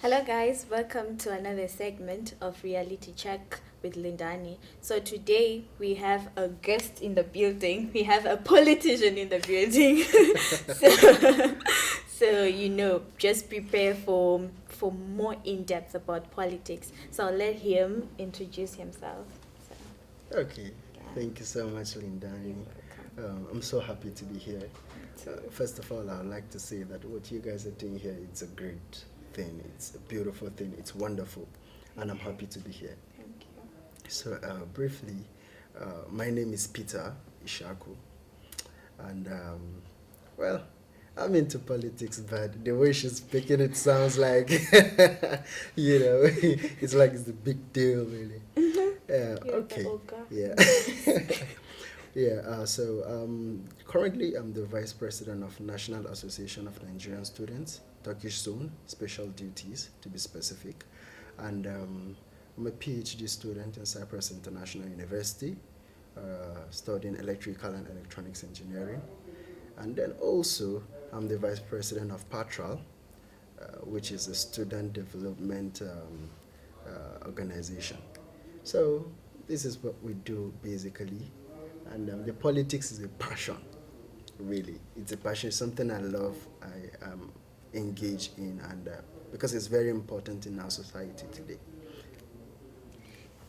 Hello, guys. Welcome to another segment of Reality Check with Lindani. So, today we have a guest in the building. We have a politician in the building. Just prepare for more in depth about politics. So, I'll let him introduce himself. Okay, Yeah. thank you so much, Lindan. You're welcome. I'm so happy to be here. So, First of all, I would like to say that what you guys are doing here, it's a great thing. It's a beautiful thing. It's wonderful, and I'm happy to be here. thank you. So, briefly, my name is Peter Ishaku, and well, I'm into politics, but the way she's speaking it sounds like, it's like it's a big deal, really. You're the Okay, ogre. yeah. Yeah, currently I'm the Vice President of National Association of Nigerian Students, Turkish Zone, Special Duties to be specific. And I'm a PhD student in Cyprus International University, studying electrical and electronics engineering. And then also I'm the Vice President of PATRAL, which is a student development organization. So this is what we do basically. And the politics is a passion, really. It's a passion, something I love, I engage in, and because it's very important in our society today.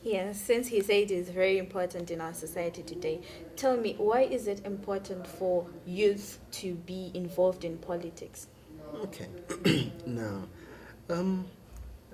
Yes, since he said it's very important in our society today, tell me, why is it important for youth to be involved in politics? Okay. Now,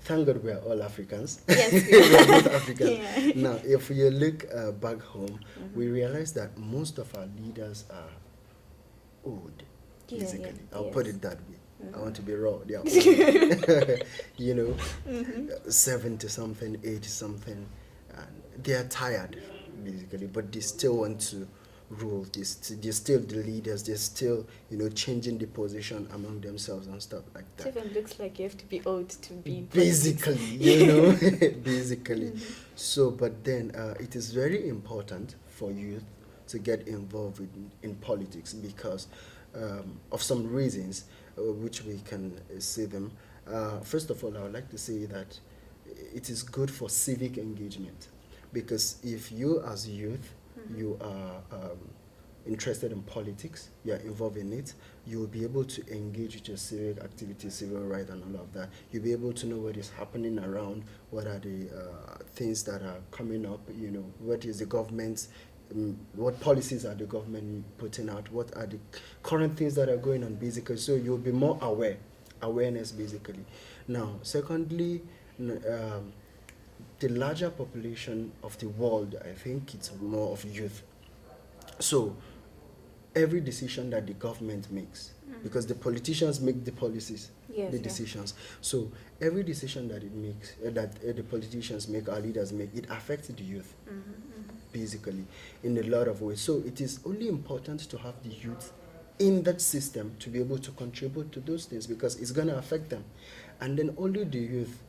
thank God we are all Africans. Yes, We are both Africans. Yeah. Now, if you look back home, we realize that most of our leaders are old, Yeah, basically. yeah, I'll yes. put it that way. I want to be raw. They are old. 70 something, 80 something, and they are tired, basically, but they still want to rule. They're still the leaders. They're still, changing the position among themselves and stuff like It that. even looks like you have to be old to be in Basically, basically. Mhm. So, but then it is very important for youth to get involved in politics because of some reasons, which we can see them. First of all, I would like to say that it is good for civic engagement because if you as youth, you are interested in politics, you are involved in it, you will be able to engage with your civic activities, civil rights, and all of that. You'll be able to know what is happening around, what are the things that are coming up, what is the government's, what policies are the government putting out, what are the current things that are going on, basically. So you'll be more awareness, basically. Now, secondly, the larger population of the world, I think it's more of youth. So every decision that the government makes, because the politicians make the policies, Yes, the yeah. decisions. So every decision that it makes, the politicians make, our leaders make, it affects the youth, basically, in a lot of ways. So it is only important to have the youth in that system to be able to contribute to those things because it's going to affect them. And then only the youth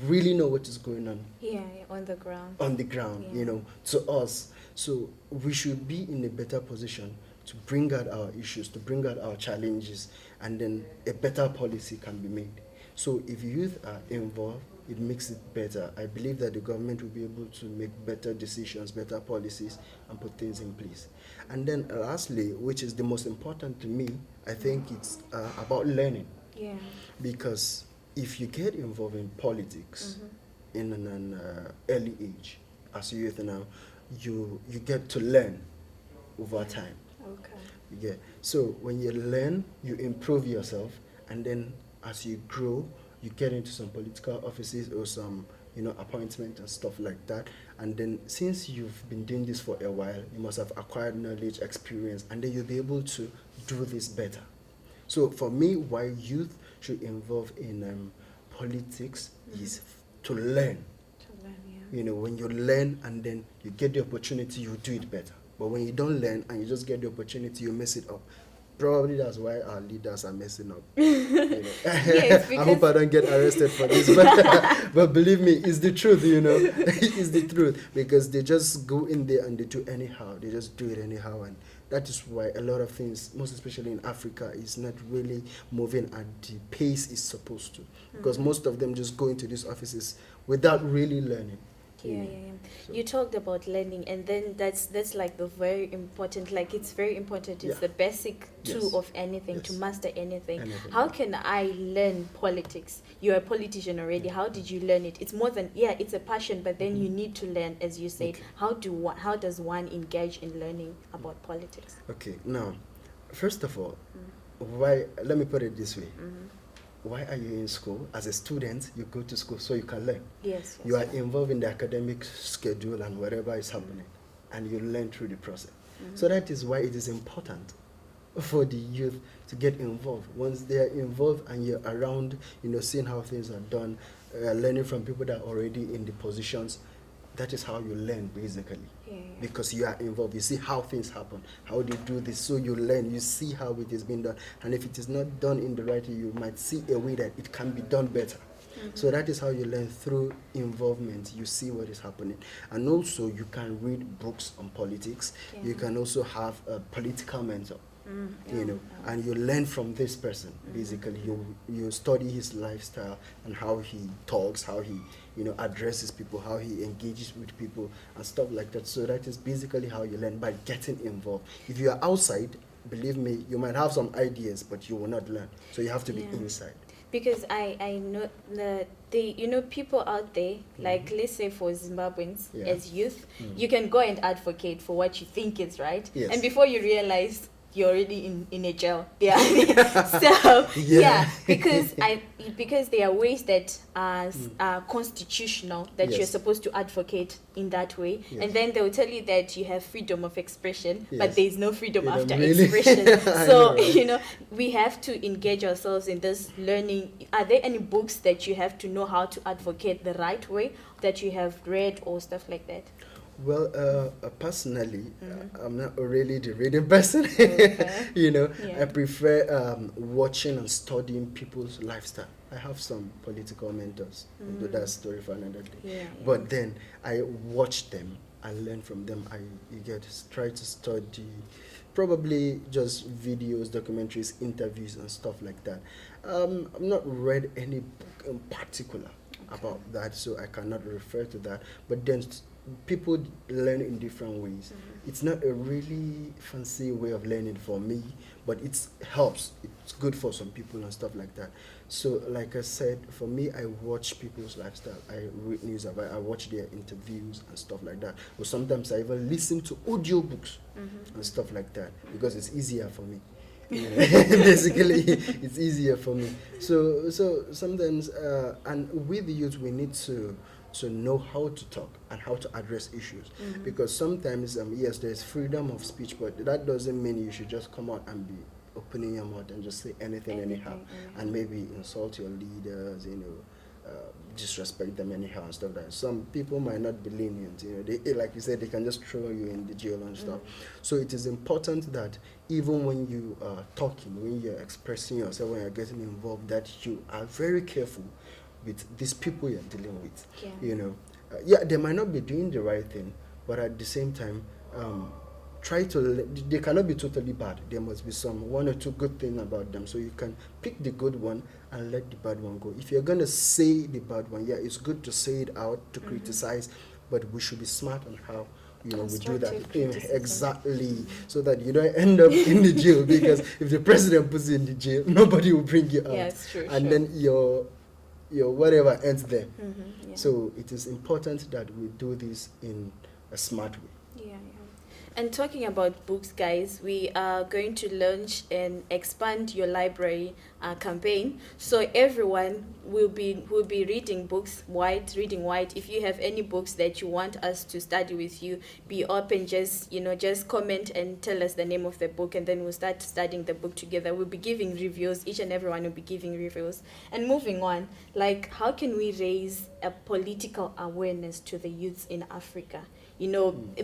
really know what is going on Yeah, on the ground. Yeah. To us. So we should be in a better position to bring out our issues, to bring out our challenges, and then a better policy can be made. So if youth are involved, it makes it better. I believe that the government will be able to make better decisions, better policies, and put things in place. And then lastly, which is the most important to me, I think it's about learning. Yeah. Because if you get involved in politics in an early age, as a youth now, you get to learn over time. Okay. You get so when you learn, you improve yourself, and then as you grow, you get into some political offices or some appointment and stuff like that. And then since you've been doing this for a while, you must have acquired knowledge, experience, and then you'll be able to do this better. So for me, why youth should involve in politics is to learn. To learn, yeah. When you learn and then you get the opportunity, you do it better. But when you don't learn and you just get the opportunity, you mess it up. Probably that's why our leaders are messing up. Yes, I hope I don't get arrested for this, but believe me, it's the truth, It's the truth because they just go in there and they do anyhow. They just do it anyhow and That is why a lot of things, most especially in Africa, is not really moving at the pace it's supposed to. Because most of them just go into these offices without really learning. Yeah. So, You talked about learning, and then that's like the very important, like it's very important. It's Yeah. the basic tool Yes. of anything, to Yes. master anything. Anything, How yeah. can I learn politics? You're a politician already. How did you learn it? It's more than, yeah, it's a passion, but then you need to learn, as you said. Okay. How does one engage in learning about politics? Okay, now, first of all, why? Let me put it this way. Why are you in school? As a student, you go to school so you can learn. Yes. You are involved in the academic schedule and whatever is happening, and you learn through the process. So that is why it is important for the youth to get involved. Once they are involved and you're around, seeing how things are done, learning from people that are already in the positions, that is how you learn, basically. Yeah. Because you are involved, you see how things happen, how they do this, so you learn, you see how it is being done, and if it is not done in the right way, you might see a way that it can be done better. So that is how you learn, through involvement. You see what is happening, and also you can read books on politics. You can also have a political mentor, and you learn from this person. Basically, you study his lifestyle and how he talks, how he addresses people, how he engages with people and stuff like that. So that is basically how you learn, by getting involved. If you are outside, believe me, you might have some ideas, but you will not learn. So you have to be inside. Because I know the people out there, like let's say for Zimbabweans, as youth, you can go and advocate for what you think is right, Yes. and before you realize you're already in a jail. Yeah. So because there are ways that are constitutional that you're supposed to advocate in that way, and then they'll tell you that you have freedom of expression, but there is no freedom after expression. So we have to engage ourselves in this learning. Are there any books that you have to know how to advocate the right way that you have read or stuff like that? Well, personally, I'm not really the reading person. I prefer watching and studying people's lifestyle. I have some political mentors, but that's a story for another day. But then I watch them and learn from them. Try to study, probably just videos, documentaries, interviews, and stuff like that. I've not read any book in particular about that, so I cannot refer to that. But then people learn in different ways. It's not a really fancy way of learning for me, but it helps. It's good for some people and stuff like that. So like I said, for me, I watch people's lifestyle. I read news about it. I watch their interviews and stuff like that. Or sometimes I even listen to audiobooks and stuff like that, because it's easier for me. Basically, it's easier for me. So sometimes, and with the youth, we need to know how to talk and how to address issues, because sometimes yes, there's freedom of speech, but that doesn't mean you should just come out and be opening your mouth and just say anything anyhow, and maybe insult your leaders, disrespect them anyhow and stuff like that. Some people might not be lenient, they, like you said, they can just throw you in the jail and stuff. So it is important that even when you are talking, when you're expressing yourself, when you're getting involved, that you are very careful with these people you're dealing with. They might not be doing the right thing, but at the same time, they cannot be totally bad. There must be one or two good things about them, so you can pick the good one and let the bad one go. If you're going to say the bad one, it's good to say it out, to criticize, but we should be smart on how we do that. Exactly, so that you don't end up in the jail, because if the president puts you in the jail, nobody will bring you out. It's true, and then your whatever ends there. So it is important that we do this in a smart way. And talking about books, guys, we are going to launch an Expand Your Library campaign. So everyone will be reading books, reading white. If you have any books that you want us to study with you, be open, just comment and tell us the name of the book, and then we'll start studying the book together. We'll be giving reviews. Each and everyone will be giving reviews. And moving on, like, how can we raise a political awareness to the youths in Africa?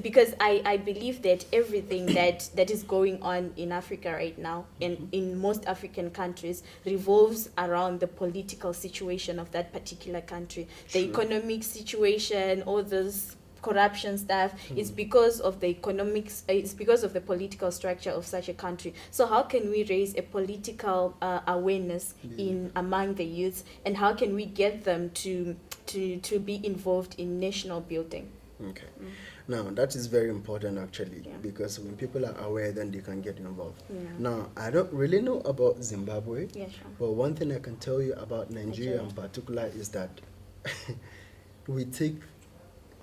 Because I believe that everything that is going on in Africa right now, and in most African countries, revolves around the political situation of that particular country, the economic situation, all those corruption stuff. It's because of the economics, it's because of the political structure of such a country. So how can we raise a political awareness in among the youth, and how can we get them to be involved in national building? Okay. Now, that is very important actually, Yeah. because when people are aware, then they can get involved. Yeah. Now, I don't really know about Zimbabwe, Yeah, sure. but one thing I can tell you about Nigeria in particular is that we take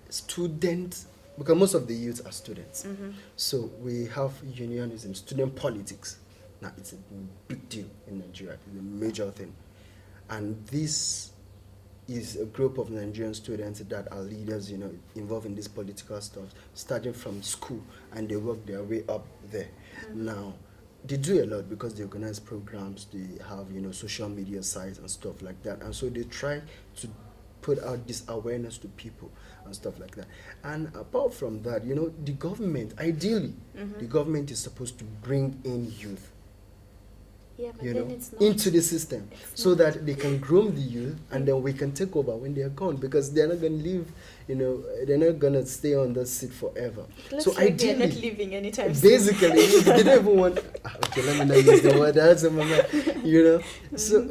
students, because most of the youth are students. So we have unionism, student politics. Now, it's a big deal in Nigeria, it's a major thing. And this is a group of Nigerian students that are leaders, involved in this political stuff, starting from school, and they work their way up there. Now, they do a lot because they organize programs, they have, social media sites and stuff like that. And so they try to put out this awareness to people and stuff like that. And apart from that, the government, ideally, the government is supposed to bring in youth, Yeah, but then it's not. into the system, so that they can groom the youth, and then we can take over when they are gone, because they're not going to live, they're not going to stay on that seat forever. Looks So like they're ideally, not living anytime soon. basically, they don't even want. Okay, let me not use the word. That's in my mind, So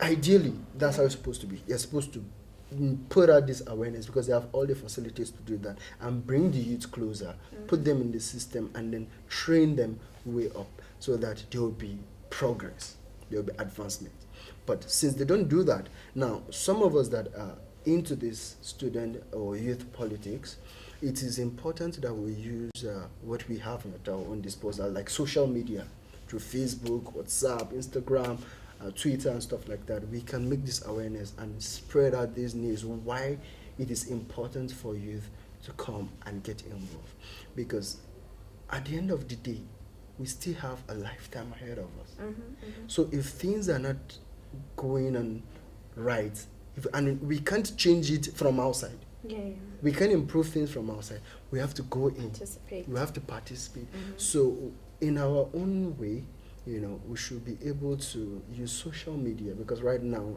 ideally, that's how it's supposed to be. You're supposed to put out this awareness, because they have all the facilities to do that, and bring the youth closer, put them in the system, and then train them way up, so that there will be progress, there will be advancement. But since they don't do that, now some of us that are into this student or youth politics, it is important that we use what we have at our own disposal, like social media, through Facebook, WhatsApp, Instagram, Twitter, and stuff like that. We can make this awareness and spread out this news, why it is important for youth to come and get involved. Because at the end of the day, we still have a lifetime ahead of us. So if things are not going on right, and we can't change it from outside, we can improve things from outside, we have to go in, we have to participate. So in our own way, we should be able to use social media, because right now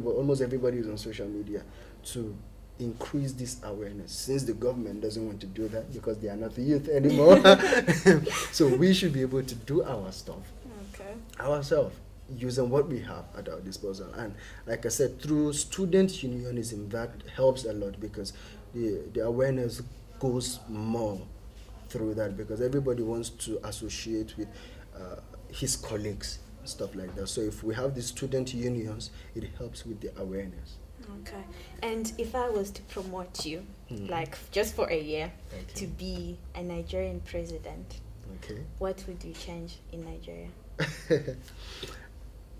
almost everybody is on social media, to increase this awareness, since the government doesn't want to do that because they are not the youth anymore. So we should be able to do our stuff ourselves, using what we have at our disposal. And like I said, through student unionism, that helps a lot, because the awareness goes more through that, because everybody wants to associate with his colleagues, stuff like that. So if we have the student unions, it helps with the awareness. Okay. And if I was to promote you, like just for a year, to be a Nigerian president, what would you change in Nigeria?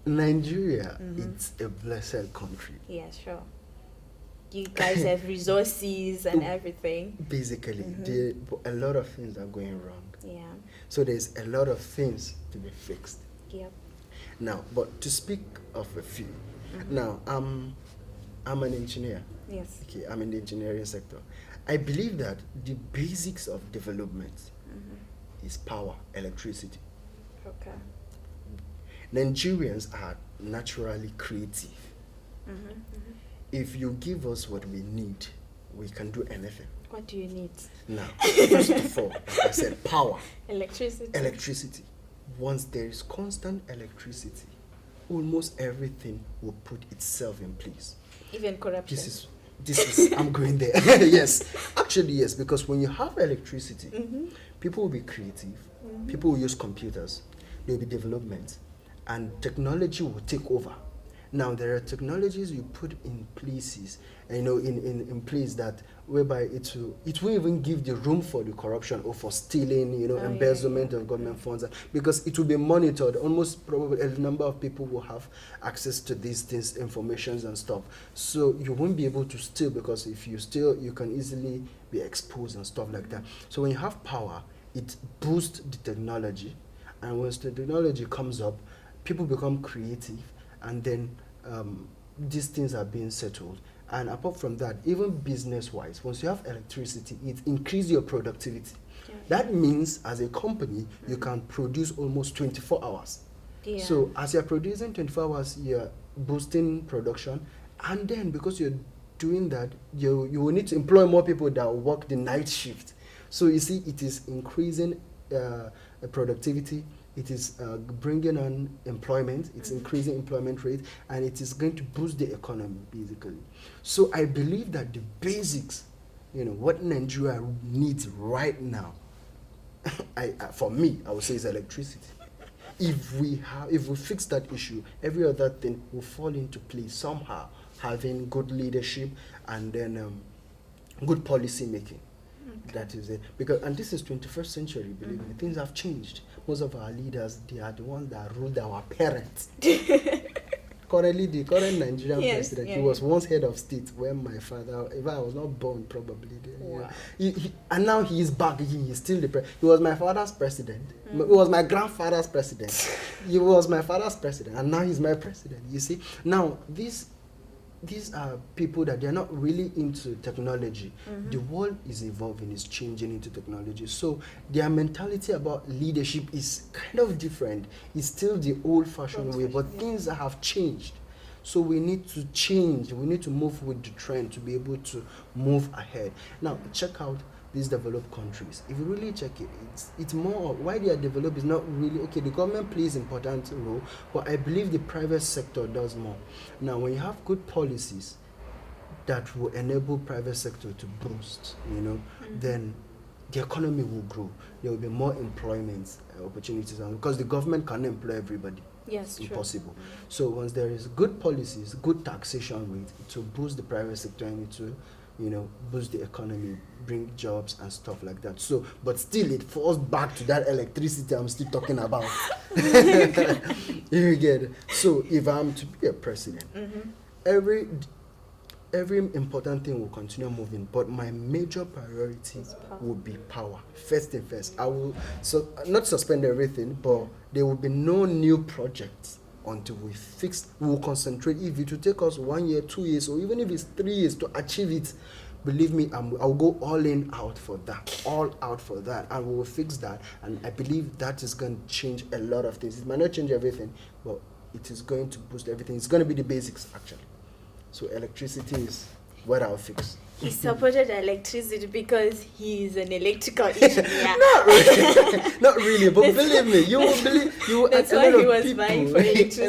Nigeria, it's a blessed country. Yeah, sure. You guys have resources and everything. Basically, a lot of things are going wrong. Yeah. So there's a lot of things to be fixed. Yep. Now, but to speak of a few, now I'm an engineer. Yes. Okay, I'm in the engineering sector. I believe that the basics of development is power, electricity. Okay. Nigerians are naturally creative. If you give us what we need, we can do anything. What do you need? Now, first of all, like I said, power. Electricity. Once there is constant electricity, almost everything will put itself in place. Even corruption. This is I'm going there. Yes, actually yes, because when you have electricity, people will be creative. People will use computers. There will be development, and technology will take over. Now there are technologies you put in places, in place that whereby it will even give the room for the corruption or for stealing, embezzlement of government funds, because it will be monitored. Almost probably a number of people will have access to these things, informations and stuff. So you won't be able to steal, because if you steal, you can easily be exposed and stuff like that. So when you have power, it boosts the technology, and once the technology comes up, people become creative, and then these things are being settled. And apart from that, even business-wise, once you have electricity, it increases your productivity. Yeah. That means, as a company, you can produce almost 24 hours. Yeah. So as you're producing 24 hours, you're boosting production, and then because you're doing that, you will need to employ more people that will work the night shift. So you see, it is increasing productivity. It is bringing on employment. It's increasing employment rate, and it is going to boost the economy basically. So I believe that the basics, what Nigeria needs right now, for me, I would say is electricity. If we fix that issue, every other thing will fall into place somehow. Having good leadership and then good policy making. Okay. That is it. And this is 21st century, believe me. Things have changed. Most of our leaders, they are the ones that ruled our parents. Currently, the current Nigerian president, he was once head of state when my father, if I was not born, probably. Wow. And now he is back. He is still the president. He was my father's president. He was my grandfather's president. He was my father's president. And now he's my president. You see? Now, these are people that they're not really into technology. The world is evolving, is changing into technology. So their mentality about leadership is kind of different. It's still the old-fashioned way, but things have changed. So we need to change. We need to move with the trend to be able to move ahead. Now, check out these developed countries. If you really check it, it's more why they are developed is not really okay. The government plays important role, but I believe the private sector does more. Now, when you have good policies that will enable private sector to boost, then the economy will grow. There will be more employment opportunities, and because the government can't employ everybody. Yes, it's impossible. So once there is good policies, good taxation rate, it will boost the private sector and it will boost the economy, bring jobs and stuff like that. So, but still it falls back to that electricity I'm still talking about. You get it? So if I'm to be a president, every important thing will continue moving, but my major priority will be power. First thing first, I will not suspend everything, but there will be no new projects until we will concentrate. If it will take us 1 year, 2 years, or even if it's 3 years to achieve it, believe me, I'll go all out for that, and we will fix that. And I believe that is going to change a lot of things. It might not change everything, but it is going to boost everything. It's going to be the basics, actually. So electricity is what I'll fix. He supported electricity because he is an electrical engineer. Not really, but believe me, you will believe. That's why he was buying for electricity.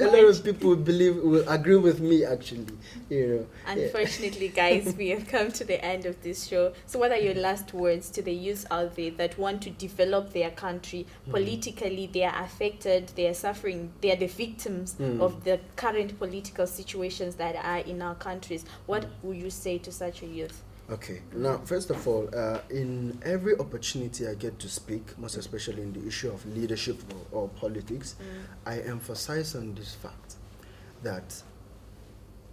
A lot of people will agree with me, actually. Unfortunately, guys, we have come to the end of this show. So, what are your last words to the youth out there that want to develop their country politically? They are affected, they are suffering, they are the victims of the current political situations that are in our countries. What would you say to such a youth? Okay. Now, first of all, in every opportunity I get to speak, most especially in the issue of leadership or politics, I emphasize on this fact that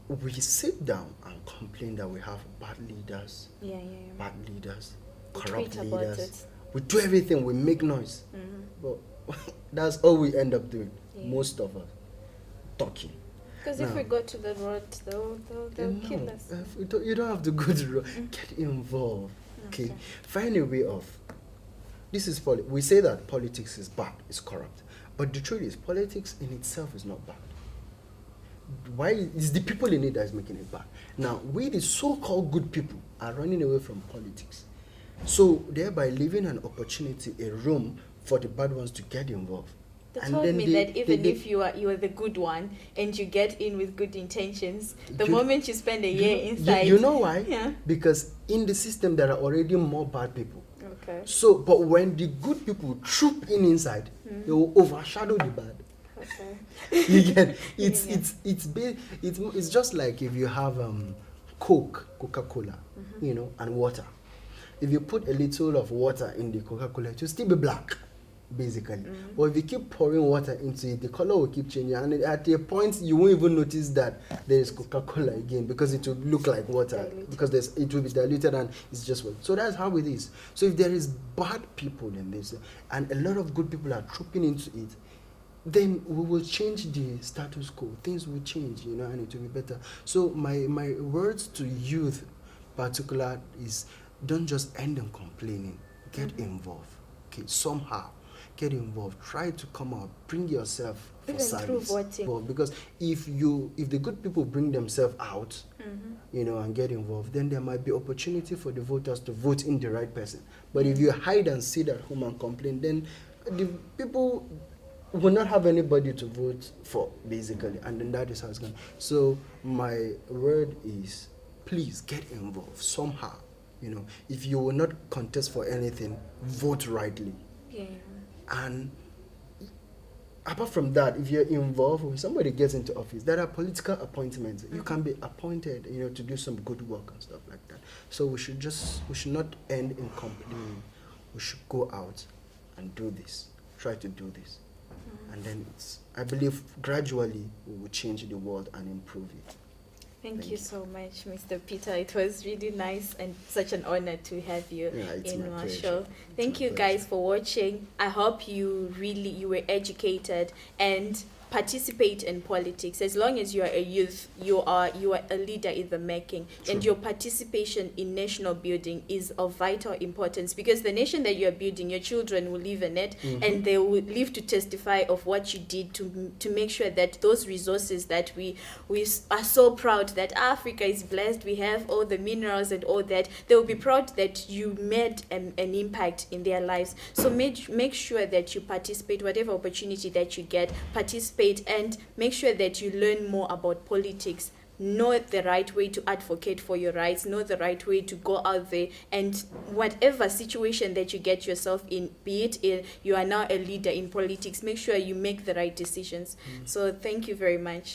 we sit down and complain that we have bad leaders, corrupt leaders. We do everything, we make noise. But that's all we end up doing, most of us, talking. Because if we go to the road, they'll kill us. You don't have to go to the road. Get involved. Okay? Find a way of. This is we say that politics is bad, it's corrupt. But the truth is, politics in itself is not bad. Why is the people in it that is making it bad? Now, we the so-called good people are running away from politics. So thereby leaving an opportunity, a room for the bad ones to get involved. They told me that even if you are the good one and you get in with good intentions, the moment you spend a year inside... You know why? Yeah. Because in the system there are already more bad people. Okay. So, but when the good people troop in inside, they will overshadow the bad. Okay. You get it's just like if you have Coca-Cola, and water. If you put a little of water in the Coca-Cola, it will still be black, basically. But if you keep pouring water into it, the color will keep changing, and at a point you won't even notice that there is Coca-Cola again, because it will look like water, because it will be diluted and it's just water. So that's how it is. So if there is bad people in this, and a lot of good people are trooping into it, then we will change the status quo. Things will change, and it will be better. So my words to youth, particular, is don't just end on complaining. Get involved. Okay, somehow get involved. Try to come out. Bring yourself for Even through service. voting. Well, because if the good people bring themselves out, and get involved, then there might be opportunity for the voters to vote in the right person. But if you hide and sit at home and complain, then the people will not have anybody to vote for, basically, and then that is how it's going. So my word is, please get involved somehow. If you will not contest for anything, vote rightly. Yeah. And apart from that, if you're involved, when somebody gets into office, there are political appointments. You can be appointed, to do some good work and stuff like that. So we should not end in complaining. We should go out and do this. Try to do this. And then I believe gradually we will change the world and improve it. Thank you so much, Mr. Peter. It was really nice and such an honor to have you in our show. Thank you guys for watching. I hope you were educated and participate in politics. As long as you are a youth, you are a leader in the making. True. And your participation in national building is of vital importance, because the nation that you are building, your children will live in it, and they will live to testify of what you did to make sure that those resources that we are so proud that Africa is blessed, we have all the minerals and all that, they will be proud that you made an impact in their lives. So make sure that you participate, whatever opportunity that you get, participate, and make sure that you learn more about politics. Know the right way to advocate for your rights, know the right way to go out there, and whatever situation that you get yourself in, be it you are now a leader in politics, make sure you make the right decisions. So thank you very much.